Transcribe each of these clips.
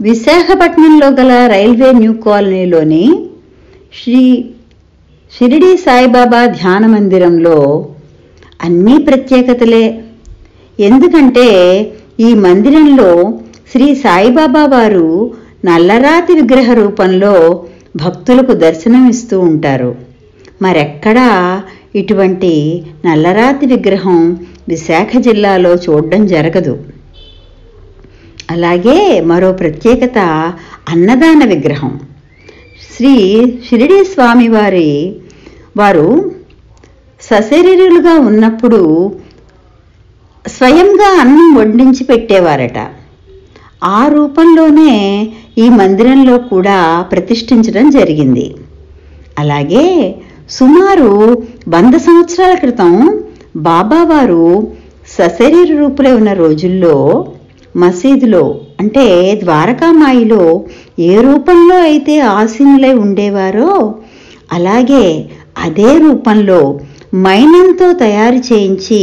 విశాఖపట్నంలో గల railway new కాలనీలోని శ్రీ షిరిడి సాయిబాబా ధ్యాన మందిరంలో అన్నీ ప్రత్యేకతలే. ఎందుకంటే ఈ మందిరంలో శ్రీ సాయిబాబా వారు నల్లరాతి విగ్రహ రూపంలో భక్తులకు దర్శనమిస్తూ ఉంటారు. మరెక్కడా ఇటువంటి నల్లరాతి విగ్రహం విశాఖ జిల్లాలో చూడడం జరగదు. అలాగే మరో ప్రత్యేకత అన్నదాన విగ్రహం. శ్రీ షిరిడి వారు సశరీరులుగా ఉన్నప్పుడు స్వయంగా అన్నం వడ్డించి పెట్టేవారట. ఆ రూపంలోనే ఈ మందిరంలో కూడా ప్రతిష్ఠించడం జరిగింది. అలాగే సుమారు 100 సంవత్సరాల క్రితం బాబావారు సశరీర రూపులై ఉన్న రోజుల్లో మసీదులో అంటే ద్వారకామాయిలో ఏ రూపంలో అయితే ఆసీనులై ఉండేవారో అలాగే అదే రూపంలో మైనంతో తయారు చేయించి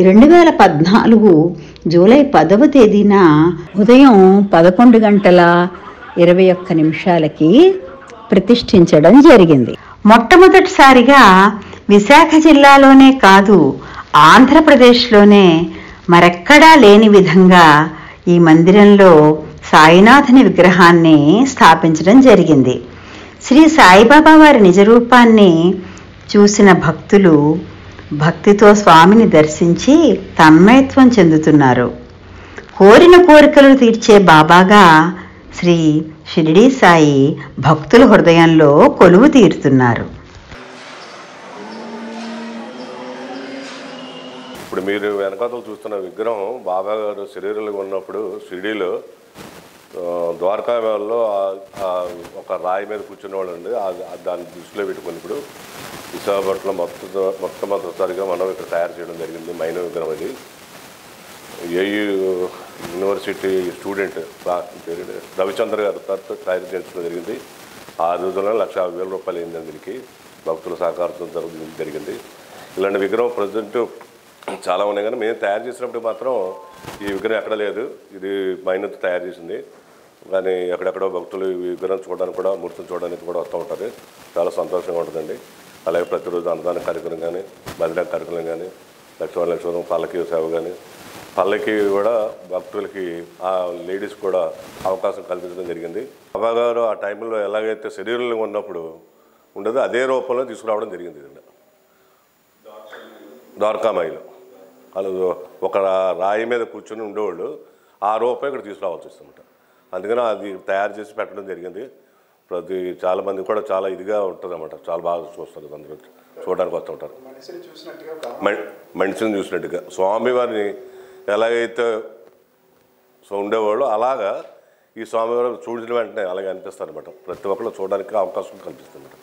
2014 జూలై 10వ తేదీన ఉదయం 11:21 ప్రతిష్ఠించడం జరిగింది. మొట్టమొదటిసారిగా విశాఖ జిల్లాలోనే కాదు ఆంధ్రప్రదేశ్లోనే మరెక్కడా లేని విధంగా ఈ మందిరంలో సాయినాథుని విగ్రహాన్ని స్థాపించడం జరిగింది. శ్రీ సాయిబాబా వారి నిజరూపాన్ని చూసిన భక్తులు భక్తితో స్వామిని దర్శించి తన్మయత్వం చెందుతున్నారు. కోరిన కోరికలు తీర్చే బాబాగా శ్రీ షిరిడి సాయి భక్తుల హృదయంలో కొలువు తీరుతున్నారు. ఇప్పుడు మీరు వెనకాతలు చూస్తున్న విగ్రహం బాబా గారు శరీరంలో ఉన్నప్పుడు షిరిడీలో ద్వారకాలో ఒక రాయి మీద కూర్చున్న వాళ్ళు అండి. దాన్ని దృష్టిలో పెట్టుకుని ఇప్పుడు విశాఖపట్నం మొట్టమొదటిసారిగా మనం ఇక్కడ తయారు చేయడం జరిగింది. మైనవ విగ్రహం అది ఏయూ యూనివర్సిటీ స్టూడెంట్ రవిచంద్ర గారు తయారు చేయడం జరిగింది. ఆ రోజుల్లో 1,50,000 రూపాయలు అయింది. దీనికి భక్తుల సహకారంతో జరిగింది. ఇలాంటి విగ్రహం ప్రజెంట్ చాలా ఉన్నాయి కానీ మేము తయారు చేసినప్పుడు మాత్రం ఈ విగ్రహం ఎక్కడ లేదు. ఇది మైనతో తయారు చేసింది. కానీ ఎక్కడెక్కడో భక్తులు ఈ విగ్రహం చూడడానికి కూడా మూర్తిని చూడడానికి కూడా వస్తూ ఉంటారు. చాలా సంతోషంగా ఉంటుందండి. అలాగే ప్రతిరోజు అన్నదాన కార్యక్రమం కానీ బదిలీ కార్యక్రమం కానీ లక్ష్మణ పల్లకి సేవ కానీ పల్లకి కూడా భక్తులకి ఆ లేడీస్ కూడా అవకాశం కల్పించడం జరిగింది. బాబా గారు ఆ టైంలో ఎలాగైతే శరీరంలో ఉన్నప్పుడు ఉండదో అదే రూపంలో తీసుకురావడం జరిగింది. ద్వారకామాయిలో వాళ్ళు ఒక రాయి మీద కూర్చొని ఉండేవాళ్ళు. ఆ రూపం ఇక్కడ తీసుకురావాల్సి వస్తుందన్నమాట. అందుకని అది తయారు చేసి పెట్టడం జరిగింది. చాలామంది కూడా చాలా ఇదిగా ఉంటుంది అన్నమాట. చాలా బాగా చూస్తారు. అందరూ చూడడానికి వస్తూ ఉంటారు. మనిషిని చూసినట్టుగా స్వామివారిని ఎలాగైతే ఉండేవాళ్ళు అలాగా ఈ స్వామివారు చూసిన వెంటనే అలాగే అనిపిస్తారు అన్నమాట. ప్రతి ఒక్కరు చూడడానికి అవకాశం కల్పిస్తుంది అన్నమాట.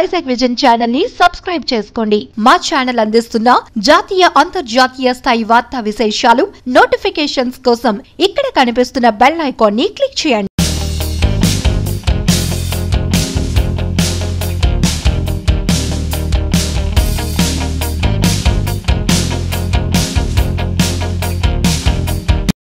వైజాగ్ విజన్ ఛానల్ ని సబ్స్క్రైబ్ చేసుకోండి. మా ఛానల్ అందిస్తున్న జాతీయ అంతర్జాతీయ స్థాయి వార్తా విశేషాలు నోటిఫికేషన్స్ కోసం ఇక్కడ కనిపిస్తున్న బెల్ ఐకాన్ ని క్లిక్ చేయండి.